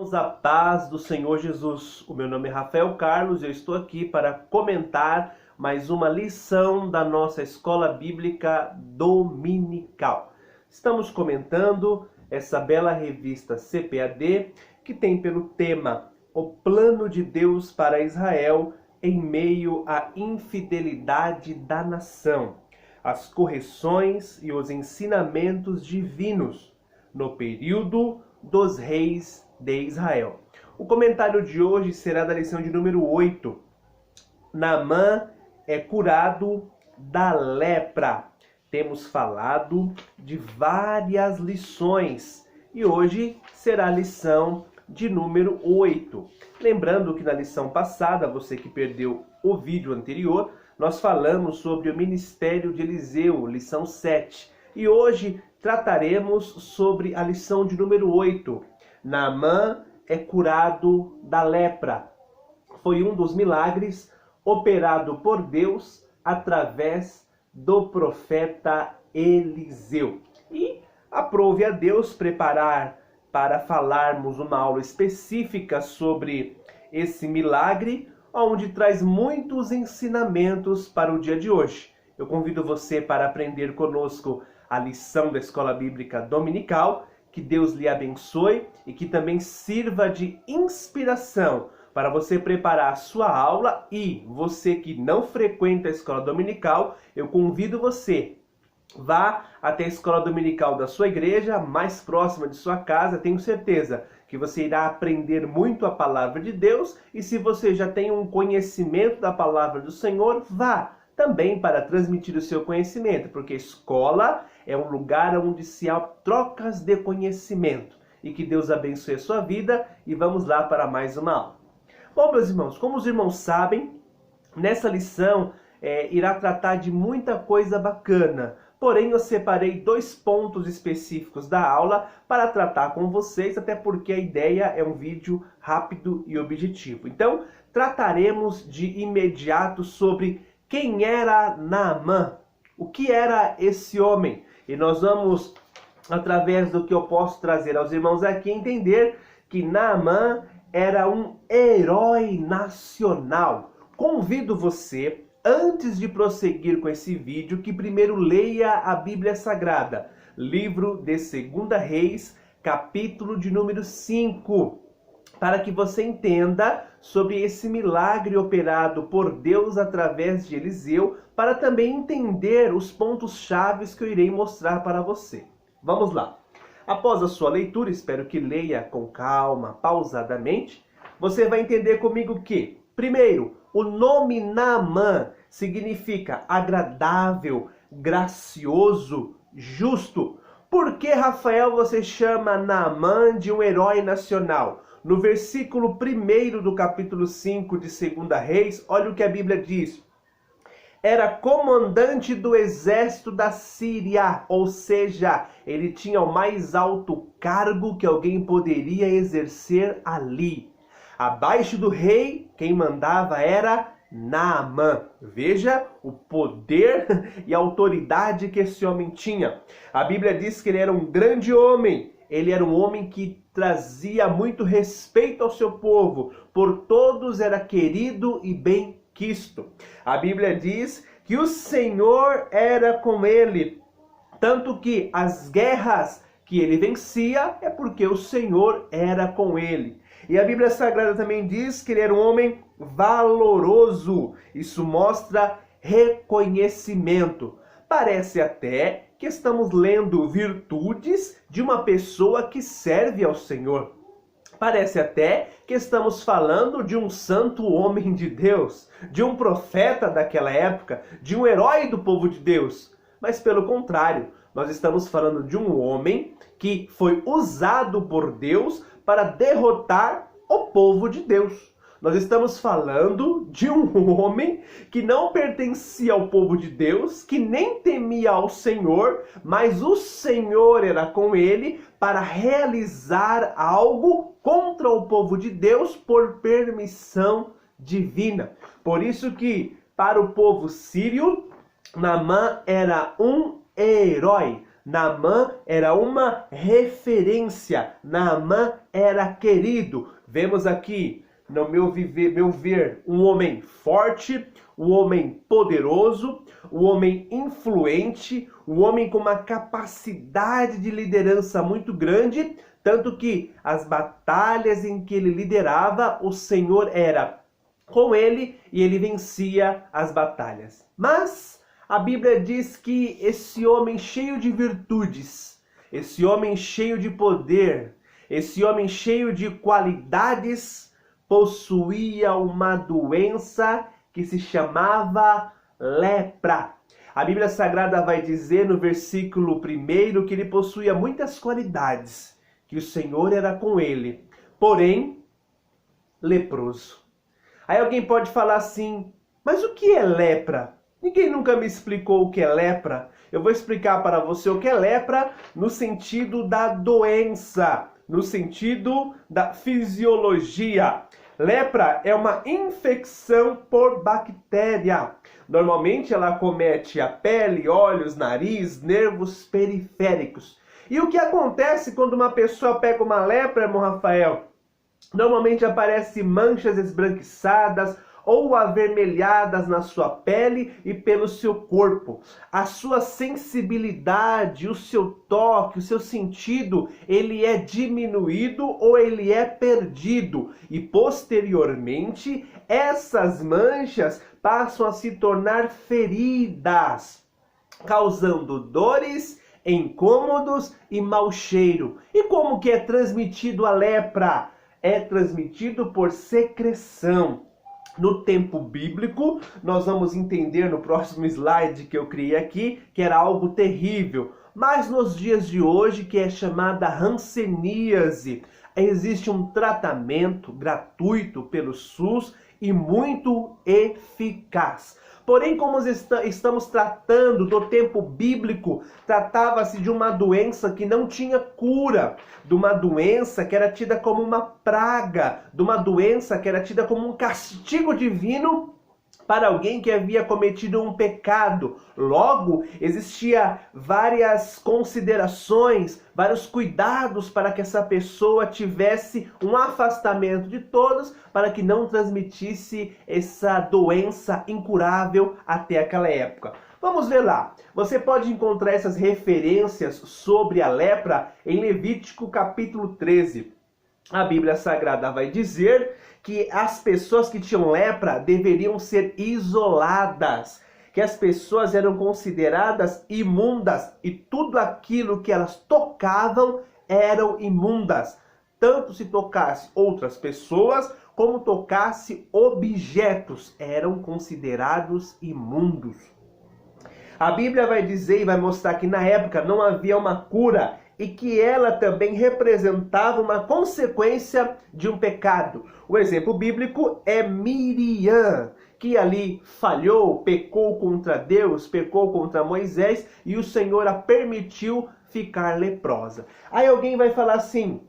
irmãos, a paz do Senhor Jesus. O meu nome é Rafael Carlos e eu estou aqui para comentar mais uma lição da nossa Escola Bíblica Dominical. Estamos comentando essa bela revista CPAD que tem pelo tema O Plano de Deus para Israel em meio à infidelidade da nação, as correções e os ensinamentos divinos no período dos reis de Israel. O comentário de hoje será da lição de número 8. Naamã é curado da lepra. Temos falado de várias lições e hoje será a lição de número 8. Lembrando que na lição passada, você que perdeu o vídeo anterior, nós falamos sobre o ministério de Eliseu, lição 7. E hoje trataremos sobre a lição de número 8. Naamã é curado da lepra. Foi um dos milagres operado por Deus através do profeta Eliseu. E aprove a Deus preparar para falarmos uma aula específica sobre esse milagre, onde traz muitos ensinamentos para o dia de hoje. Eu convido você para aprender conosco a lição da Escola Bíblica Dominical. Que Deus lhe abençoe e que também sirva de inspiração para você preparar a sua aula. E você que não frequenta a Escola Dominical, eu convido você, vá até a Escola Dominical da sua igreja, mais próxima de sua casa. Tenho certeza que você irá aprender muito a palavra de Deus. E se você já tem um conhecimento da palavra do Senhor, vá também para transmitir o seu conhecimento, porque escola é um lugar onde se há trocas de conhecimento. E que Deus abençoe a sua vida e vamos lá para mais uma aula. Bom, meus irmãos, como os irmãos sabem, nessa lição irá tratar de muita coisa bacana. Porém, eu separei 2 pontos específicos da aula para tratar com vocês, até porque a ideia é um vídeo rápido e objetivo. Então, trataremos de imediato sobre quem era Naamã, o que era esse homem. E nós vamos, através do que eu posso trazer aos irmãos aqui, entender que Naamã era um herói nacional. Convido você, antes de prosseguir com esse vídeo, que primeiro leia a Bíblia Sagrada, livro de 2 Reis, capítulo de número 5, para que você entenda sobre esse milagre operado por Deus através de Eliseu, para também entender os pontos chaves que eu irei mostrar para você. Vamos lá. Após a sua leitura, espero que leia com calma, pausadamente, você vai entender comigo que, primeiro, o nome Naamã significa agradável, gracioso, justo. Por que, Rafael, você chama Naamã de um herói nacional? No versículo 1 do capítulo 5 de 2 Reis, olha o que a Bíblia diz. Era comandante do exército da Síria, ou seja, ele tinha o mais alto cargo que alguém poderia exercer ali. Abaixo do rei, quem mandava era Naamã. Veja o poder e a autoridade que esse homem tinha. A Bíblia diz que ele era um grande homem. Ele era um homem que trazia muito respeito ao seu povo. Por todos era querido e bem quisto. A Bíblia diz que o Senhor era com ele. Tanto que as guerras que ele vencia é porque o Senhor era com ele. E a Bíblia Sagrada também diz que ele era um homem valoroso. Isso mostra reconhecimento. Parece até que estamos lendo virtudes de uma pessoa que serve ao Senhor. Parece até que estamos falando de um santo homem de Deus, de um profeta daquela época, de um herói do povo de Deus. Mas pelo contrário, nós estamos falando de um homem que foi usado por Deus para derrotar o povo de Deus. Nós estamos falando de um homem que não pertencia ao povo de Deus, que nem temia ao Senhor, mas o Senhor era com ele para realizar algo contra o povo de Deus por permissão divina. Por isso que para o povo sírio, Naamã era um herói. Naamã era uma referência. Naamã era querido. Vemos aqui, no meu ver, um homem forte, um homem poderoso, um homem influente, um homem com uma capacidade de liderança muito grande, tanto que as batalhas em que ele liderava, o Senhor era com ele e ele vencia as batalhas. Mas a Bíblia diz que esse homem cheio de virtudes, esse homem cheio de poder, esse homem cheio de qualidades, possuía uma doença que se chamava lepra. A Bíblia Sagrada vai dizer no versículo 1 que ele possuía muitas qualidades, que o Senhor era com ele, porém leproso. Aí alguém pode falar assim, mas o que é lepra? Ninguém nunca me explicou o que é lepra. Eu vou explicar para você o que é lepra no sentido da doença, no sentido da fisiologia. Lepra é uma infecção por bactéria. Normalmente ela acomete a pele, olhos, nariz, nervos periféricos. E o que acontece quando uma pessoa pega uma lepra, irmão Rafael? Normalmente aparecem manchas esbranquiçadas ou avermelhadas na sua pele e pelo seu corpo. A sua sensibilidade, o seu toque, o seu sentido, ele é diminuído ou ele é perdido. E posteriormente, essas manchas passam a se tornar feridas, causando dores, incômodos e mau cheiro. E como que é transmitido a lepra? É transmitido por secreção. No tempo bíblico, nós vamos entender no próximo slide que eu criei aqui, que era algo terrível. Mas nos dias de hoje, que é chamada hanseníase, existe um tratamento gratuito pelo SUS e muito eficaz. Porém, como estamos tratando do tempo bíblico, tratava-se de uma doença que não tinha cura, de uma doença que era tida como uma praga, de uma doença que era tida como um castigo divino para alguém que havia cometido um pecado. Logo, existia várias considerações, vários cuidados para que essa pessoa tivesse um afastamento de todos, para que não transmitisse essa doença incurável até aquela época. Vamos ver lá. Você pode encontrar essas referências sobre a lepra em Levítico capítulo 13. A Bíblia Sagrada vai dizer que as pessoas que tinham lepra deveriam ser isoladas, que as pessoas eram consideradas imundas e tudo aquilo que elas tocavam eram imundas, tanto se tocasse outras pessoas como tocasse objetos, eram considerados imundos. A Bíblia vai dizer e vai mostrar que na época não havia uma cura e que ela também representava uma consequência de um pecado. O exemplo bíblico é Miriam, que ali falhou, pecou contra Deus, pecou contra Moisés e o Senhor a permitiu ficar leprosa. Aí alguém vai falar assim,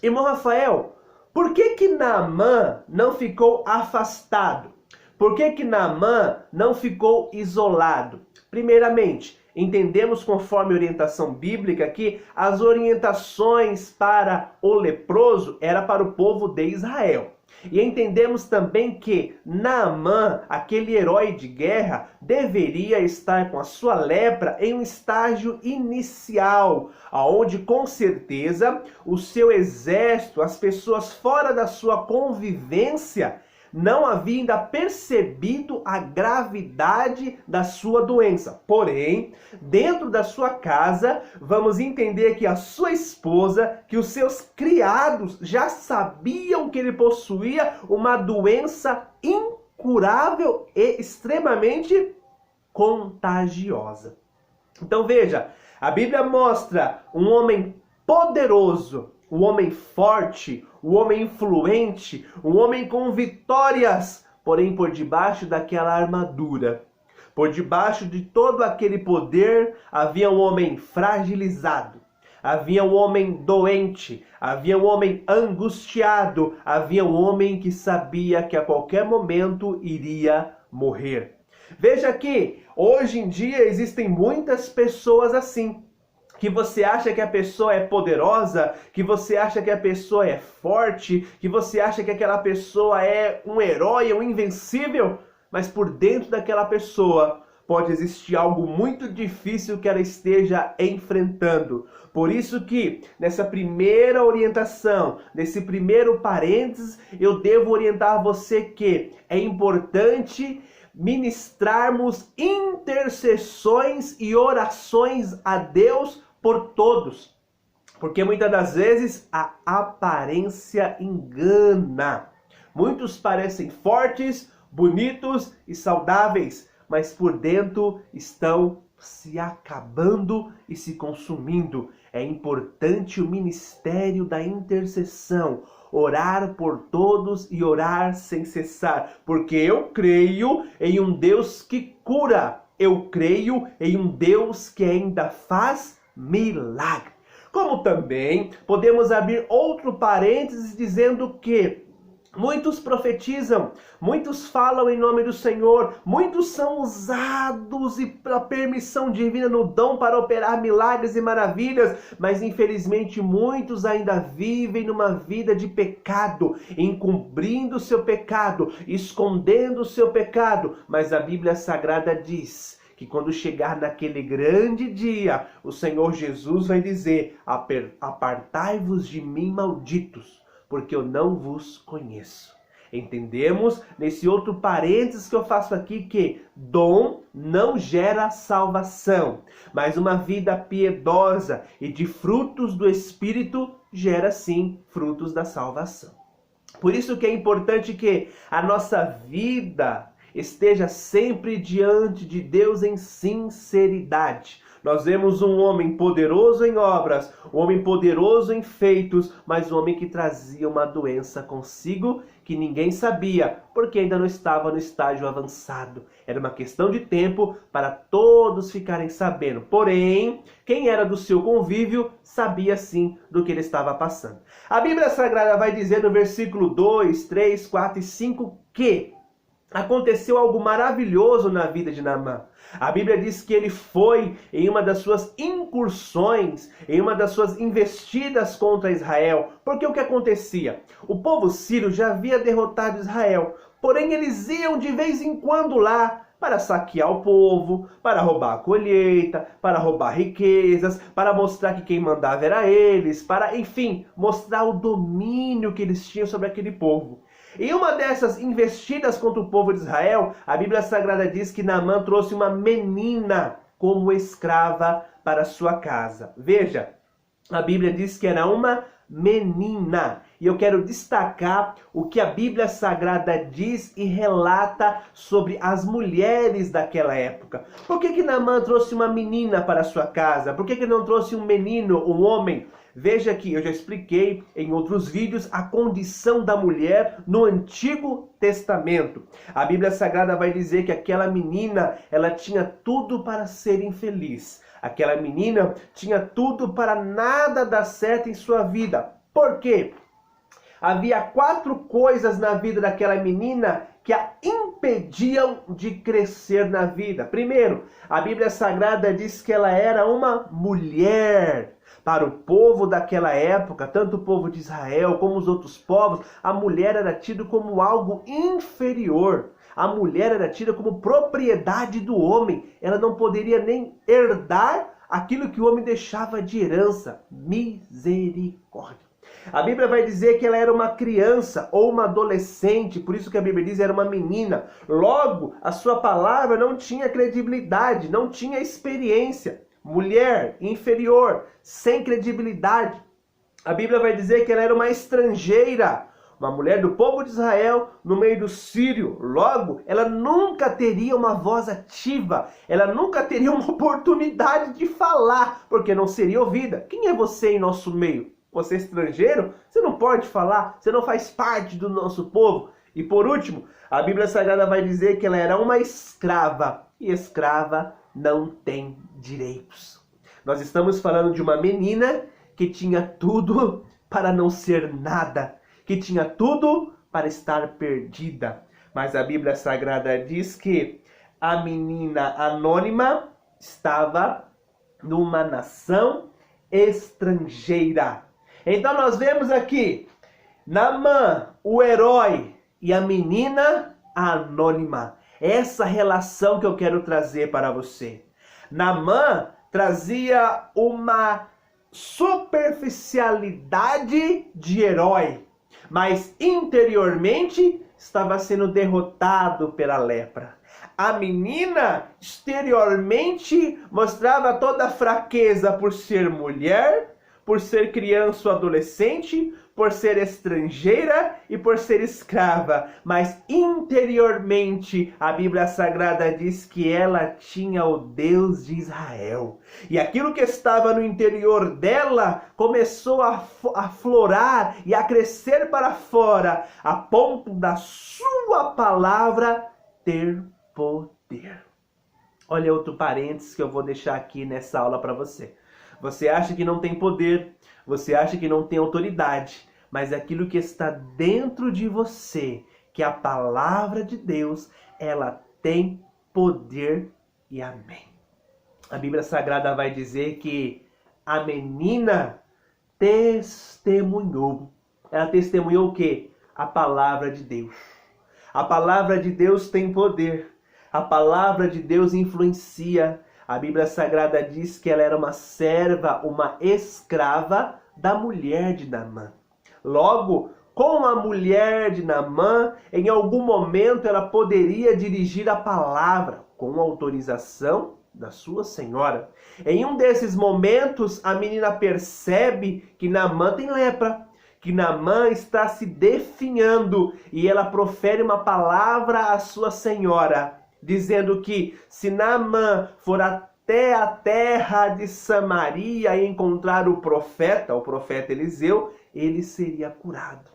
irmão Rafael, por que Naamã não ficou afastado? Por que Naamã não ficou isolado? Primeiramente, entendemos conforme a orientação bíblica que as orientações para o leproso era para o povo de Israel. E entendemos também que Naamã, aquele herói de guerra, deveria estar com a sua lepra em um estágio inicial, onde com certeza o seu exército, as pessoas fora da sua convivência, não havia ainda percebido a gravidade da sua doença. Porém, dentro da sua casa, vamos entender que a sua esposa, que os seus criados já sabiam que ele possuía uma doença incurável e extremamente contagiosa. Então veja, a Bíblia mostra um homem poderoso, um homem forte, um homem influente, um homem com vitórias, porém por debaixo daquela armadura, por debaixo de todo aquele poder, havia um homem fragilizado, havia um homem doente, havia um homem angustiado, havia um homem que sabia que a qualquer momento iria morrer. Veja que hoje em dia existem muitas pessoas assim. que você acha que a pessoa é poderosa, que você acha que a pessoa é forte, que você acha que aquela pessoa é um herói, um invencível, mas por dentro daquela pessoa pode existir algo muito difícil que ela esteja enfrentando. Por isso que nessa primeira orientação, nesse primeiro parênteses, eu devo orientar você que é importante ministrarmos intercessões e orações a Deus por todos. Porque muitas das vezes a aparência engana. Muitos parecem fortes, bonitos e saudáveis, mas por dentro estão se acabando e se consumindo. É importante o ministério da intercessão, orar por todos e orar sem cessar, porque eu creio em um Deus que cura, eu creio em um Deus que ainda faz milagre. Como também podemos abrir outro parênteses dizendo que muitos profetizam, muitos falam em nome do Senhor, muitos são usados e pela permissão divina no dom para operar milagres e maravilhas, mas infelizmente muitos ainda vivem numa vida de pecado, encobrindo o seu pecado, escondendo o seu pecado, mas a Bíblia Sagrada diz que quando chegar naquele grande dia, o Senhor Jesus vai dizer: apartai-vos de mim, malditos, porque eu não vos conheço. Entendemos nesse outro parênteses que eu faço aqui que dom não gera salvação, mas uma vida piedosa e de frutos do Espírito gera sim frutos da salvação. Por isso que é importante que a nossa vida esteja sempre diante de Deus em sinceridade. Nós vemos um homem poderoso em obras, um homem poderoso em feitos, mas um homem que trazia uma doença consigo que ninguém sabia, porque ainda não estava no estágio avançado. Era uma questão de tempo para todos ficarem sabendo. Porém, quem era do seu convívio sabia sim do que ele estava passando. A Bíblia Sagrada vai dizer no versículo 2, 3, 4 e 5 que aconteceu algo maravilhoso na vida de Naamã. A Bíblia diz que ele foi em uma das suas incursões, em uma das suas investidas contra Israel. Porque o que acontecia? O povo sírio já havia derrotado Israel, porém eles iam de vez em quando lá para saquear o povo, para roubar a colheita, para roubar riquezas, para mostrar que quem mandava era eles, para, enfim, mostrar o domínio que eles tinham sobre aquele povo. Em uma dessas investidas contra o povo de Israel, a Bíblia Sagrada diz que Naamã trouxe uma menina como escrava para sua casa. Veja, a Bíblia diz que era uma menina. E eu quero destacar o que a Bíblia Sagrada diz e relata sobre as mulheres daquela época. Por que Naamã trouxe uma menina para sua casa? Por que não trouxe um menino, um homem? Veja que eu já expliquei em outros vídeos a condição da mulher no Antigo Testamento. A Bíblia Sagrada vai dizer que aquela menina, ela tinha tudo para ser infeliz. Aquela menina tinha tudo para nada dar certo em sua vida. Por quê? Havia 4 coisas na vida daquela menina que a impediam de crescer na vida. Primeiro, a Bíblia Sagrada diz que ela era uma mulher. Para o povo daquela época, tanto o povo de Israel como os outros povos, a mulher era tida como algo inferior. A mulher era tida como propriedade do homem. Ela não poderia nem herdar aquilo que o homem deixava de herança. Misericórdia. A Bíblia vai dizer que ela era uma criança ou uma adolescente, por isso que a Bíblia diz que era uma menina. Logo, a sua palavra não tinha credibilidade, não tinha experiência. Mulher, inferior, sem credibilidade. A Bíblia vai dizer que ela era uma estrangeira, uma mulher do povo de Israel no meio do sírio. Logo, ela nunca teria uma voz ativa, ela nunca teria uma oportunidade de falar, porque não seria ouvida. Quem é você em nosso meio? Você é estrangeiro? Você não pode falar, você não faz parte do nosso povo. E por último, a Bíblia Sagrada vai dizer que ela era uma escrava, e escrava não tem direitos. Nós estamos falando de uma menina que tinha tudo para não ser nada, que tinha tudo para estar perdida. Mas a Bíblia Sagrada diz que a menina anônima estava numa nação estrangeira. Então nós vemos aqui Naamã, o herói, e a menina anônima. Essa relação que eu quero trazer para você. Naamã trazia uma superficialidade de herói, mas interiormente estava sendo derrotado pela lepra. A menina exteriormente mostrava toda a fraqueza por ser mulher, por ser criança ou adolescente, por ser estrangeira e por ser escrava. Mas interiormente a Bíblia Sagrada diz que ela tinha o Deus de Israel. E aquilo que estava no interior dela começou a aflorar e a crescer para fora, a ponto da sua palavra ter poder. Olha outro parênteses que eu vou deixar aqui nessa aula para você. Você acha que não tem poder, você acha que não tem autoridade, mas aquilo que está dentro de você, que é a palavra de Deus, ela tem poder e amém. A Bíblia Sagrada vai dizer que a menina testemunhou. Ela testemunhou o quê? A palavra de Deus. A palavra de Deus tem poder. A palavra de Deus influencia. A Bíblia Sagrada diz que ela era uma serva, uma escrava da mulher de Naamã. Logo, com a mulher de Naamã, em algum momento ela poderia dirigir a palavra com autorização da sua senhora. Em um desses momentos, a menina percebe que Naamã tem lepra, que Naamã está se definhando, e ela profere uma palavra à sua senhora, dizendo que se Naamã for até a terra de Samaria e encontrar o profeta Eliseu, ele seria curado.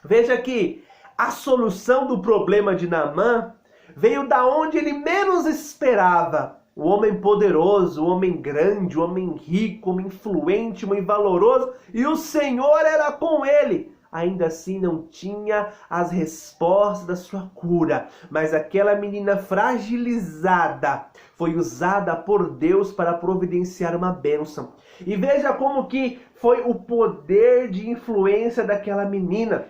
Veja que a solução do problema de Naamã veio da onde ele menos esperava. O homem poderoso, o homem grande, o homem rico, o homem influente, o homem valoroso, e o Senhor era com ele. Ainda assim não tinha as respostas da sua cura. Mas aquela menina fragilizada foi usada por Deus para providenciar uma bênção. E veja como que foi o poder de influência daquela menina.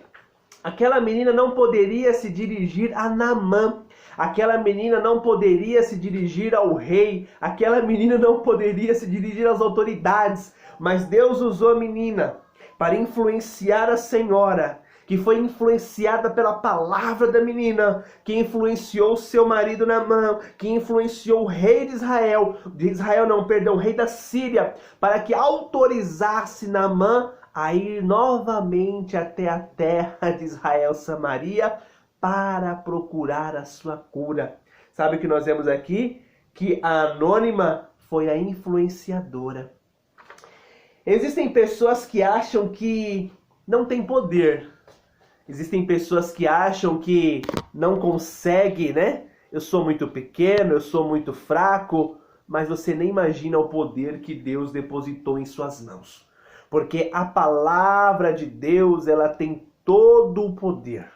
Aquela menina não poderia se dirigir a Naamã. Aquela menina não poderia se dirigir ao rei. Aquela menina não poderia se dirigir às autoridades. Mas Deus usou a menina para influenciar a senhora, que foi influenciada pela palavra da menina, que influenciou seu marido Naamã, que influenciou o rei o rei da Síria, para que autorizasse Naamã a ir novamente até a terra de Israel, Samaria, para procurar a sua cura. Sabe o que nós vemos aqui? Que a anônima foi a influenciadora. Existem pessoas que acham que não tem poder. Existem pessoas que acham que não consegue, né? Eu sou muito pequeno, eu sou muito fraco, mas você nem imagina o poder que Deus depositou em suas mãos. Porque a palavra de Deus, ela tem todo o poder.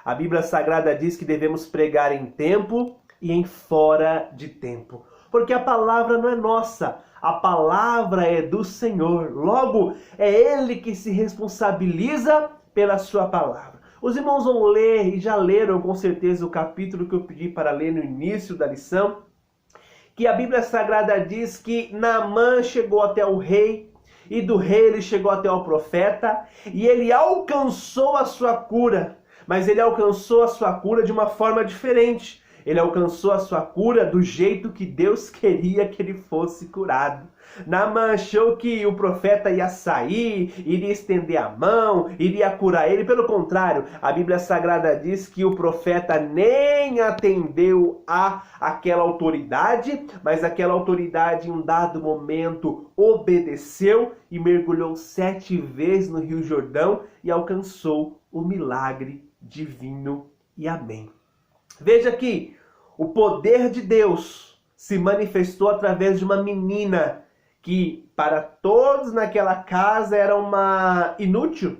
A Bíblia Sagrada diz que devemos pregar em tempo e em fora de tempo. Porque a palavra não é nossa, a palavra é do Senhor. Logo, é Ele que se responsabiliza pela sua palavra. Os irmãos vão ler, e já leram com certeza o capítulo que eu pedi para ler no início da lição, que a Bíblia Sagrada diz que Naamã chegou até o rei, e do rei ele chegou até o profeta, e ele alcançou a sua cura. Mas ele alcançou a sua cura de uma forma diferente. Ele alcançou a sua cura do jeito que Deus queria que ele fosse curado. Naamã achou que o profeta ia sair, iria estender a mão, iria curar ele. Pelo contrário, a Bíblia Sagrada diz que o profeta nem atendeu àquela autoridade, mas aquela autoridade em um dado momento obedeceu e mergulhou 7 vezes no Rio Jordão e alcançou o milagre divino. E amém. Veja que o poder de Deus se manifestou através de uma menina que para todos naquela casa era uma inútil,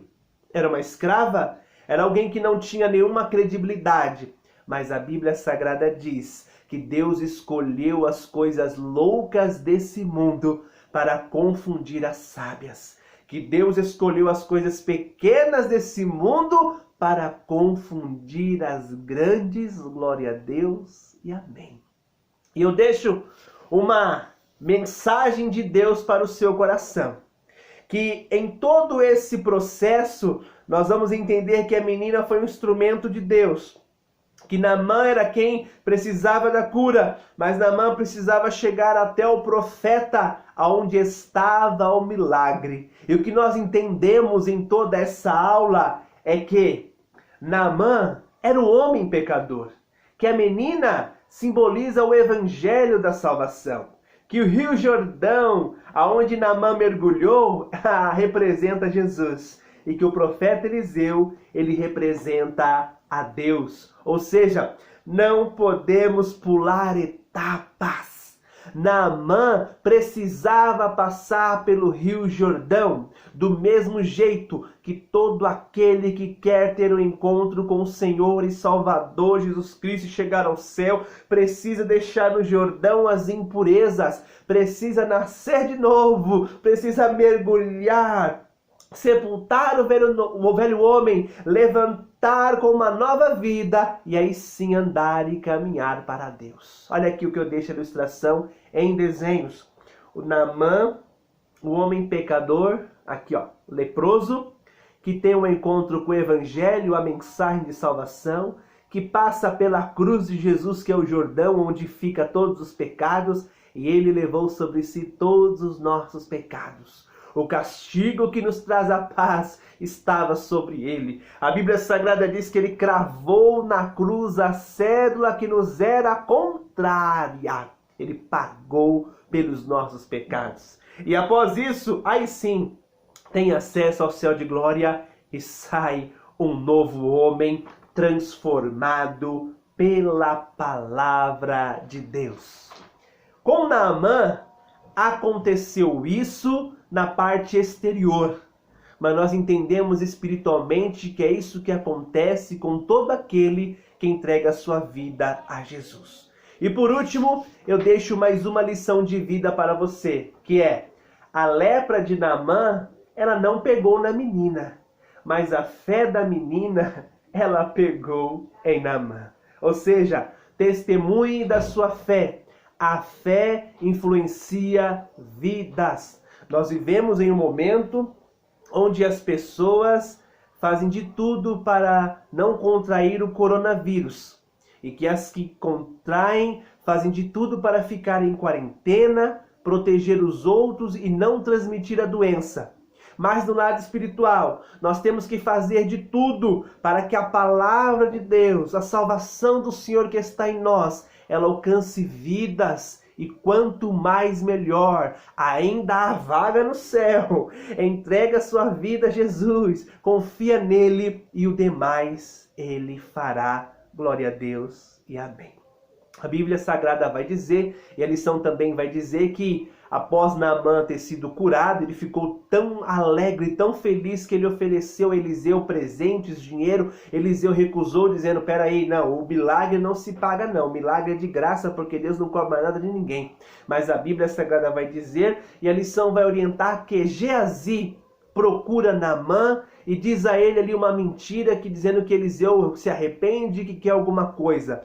era uma escrava, era alguém que não tinha nenhuma credibilidade. Mas a Bíblia Sagrada diz que Deus escolheu as coisas loucas desse mundo para confundir as sábias. Que Deus escolheu as coisas pequenas desse mundo para confundir as grandes. Glória a Deus e amém. E eu deixo uma mensagem de Deus para o seu coração. Que em todo esse processo nós vamos entender que a menina foi um instrumento de Deus. Que Naamã era quem precisava da cura, mas Naamã precisava chegar até o profeta aonde estava o milagre. E o que nós entendemos em toda essa aula é que Naamã era um homem pecador, que a menina simboliza o evangelho da salvação, que o Rio Jordão, aonde Naamã mergulhou, representa Jesus, e que o profeta Eliseu, ele representa a Deus. Ou seja, não podemos pular etapas. Naamã precisava passar pelo Rio Jordão, do mesmo jeito que todo aquele que quer ter um encontro com o Senhor e Salvador Jesus Cristo e chegar ao céu, precisa deixar no Jordão as impurezas, precisa nascer de novo, precisa mergulhar, sepultar o velho homem, levantar com uma nova vida e aí sim andar e caminhar para Deus. Olha aqui o que eu deixo a ilustração em desenhos. O Naamã, o homem pecador, aqui ó, leproso, que tem um encontro com o evangelho, a mensagem de salvação, que passa pela cruz de Jesus, que é o Jordão, onde fica todos os pecados, e ele levou sobre si todos os nossos pecados. O castigo que nos traz a paz estava sobre ele. A Bíblia Sagrada diz que ele cravou na cruz a cédula que nos era contrária. Ele pagou pelos nossos pecados. E após isso, aí sim, tem acesso ao céu de glória e sai um novo homem transformado pela palavra de Deus. Com Naamã aconteceu isso na parte exterior, mas nós entendemos espiritualmente que é isso que acontece com todo aquele que entrega a sua vida a Jesus. E por último, eu deixo mais uma lição de vida para você, que é: a lepra de Naamã, ela não pegou na menina, mas a fé da menina, ela pegou em Naamã. Ou seja, testemunhe da sua fé. A fé influencia vidas. Nós vivemos em um momento onde as pessoas fazem de tudo para não contrair o coronavírus. E que as que contraem fazem de tudo para ficar em quarentena, proteger os outros e não transmitir a doença. Mas do lado espiritual, nós temos que fazer de tudo para que a palavra de Deus, a salvação do Senhor que está em nós, ela alcance vidas. E quanto mais melhor, ainda há vaga no céu. Entrega a sua vida a Jesus, confia nele e o demais ele fará. Glória a Deus e amém. A Bíblia Sagrada vai dizer, e a lição também vai dizer, que após Naamã ter sido curado, ele ficou tão alegre, tão feliz, que ele ofereceu a Eliseu presentes, dinheiro. Eliseu recusou, dizendo: peraí, não, o milagre não se paga não, o milagre é de graça, porque Deus não cobra nada de ninguém. Mas a Bíblia Sagrada vai dizer, e a lição vai orientar, que Geazi procura Naamã e diz a ele ali uma mentira, que dizendo que Eliseu se arrepende, que quer alguma coisa.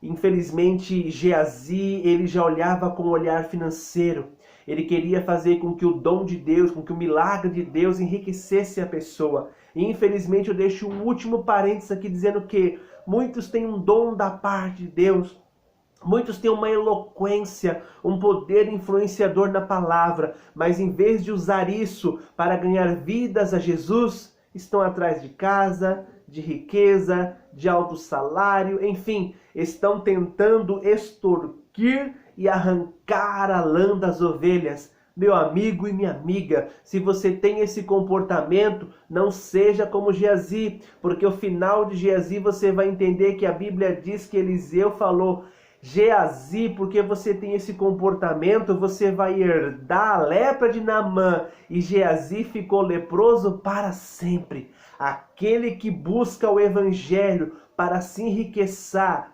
Infelizmente, Geazi, ele já olhava com um olhar financeiro. Ele queria fazer com que o dom de Deus, com que o milagre de Deus enriquecesse a pessoa. E infelizmente eu deixo um último parênteses aqui dizendo que muitos têm um dom da parte de Deus. Muitos têm uma eloquência, um poder influenciador na palavra. Mas em vez de usar isso para ganhar vidas a Jesus, estão atrás de casa, de riqueza, de alto salário, enfim, estão tentando extorquir e arrancar a lã das ovelhas. Meu amigo e minha amiga, se você tem esse comportamento, não seja como Geazi, porque o final de Geazi você vai entender que a Bíblia diz que Eliseu falou: Geazi, porque você tem esse comportamento, você vai herdar a lepra de Naamã. E Geazi ficou leproso para sempre. Aquele que busca o evangelho para se enriquecer,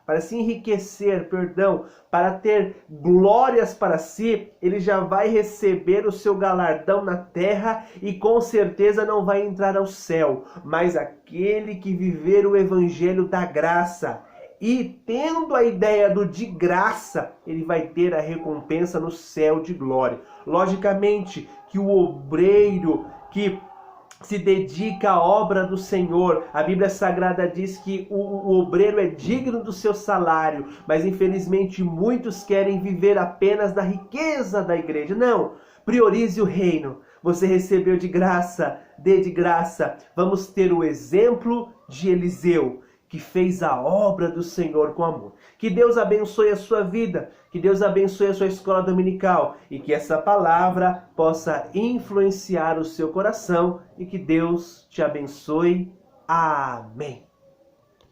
para ter glórias para si, ele já vai receber o seu galardão na terra e com certeza não vai entrar ao céu. Mas aquele que viver o evangelho da graça e tendo a ideia do de graça, ele vai ter a recompensa no céu de glória. Logicamente que o obreiro que se dedica à obra do Senhor, a Bíblia Sagrada diz que o obreiro é digno do seu salário, mas infelizmente muitos querem viver apenas da riqueza da igreja. Não, priorize o reino. Você recebeu de graça, dê de graça. Vamos ter o exemplo de Eliseu, que fez a obra do Senhor com amor. Que Deus abençoe a sua vida, que Deus abençoe a sua escola dominical e que essa palavra possa influenciar o seu coração e que Deus te abençoe. Amém.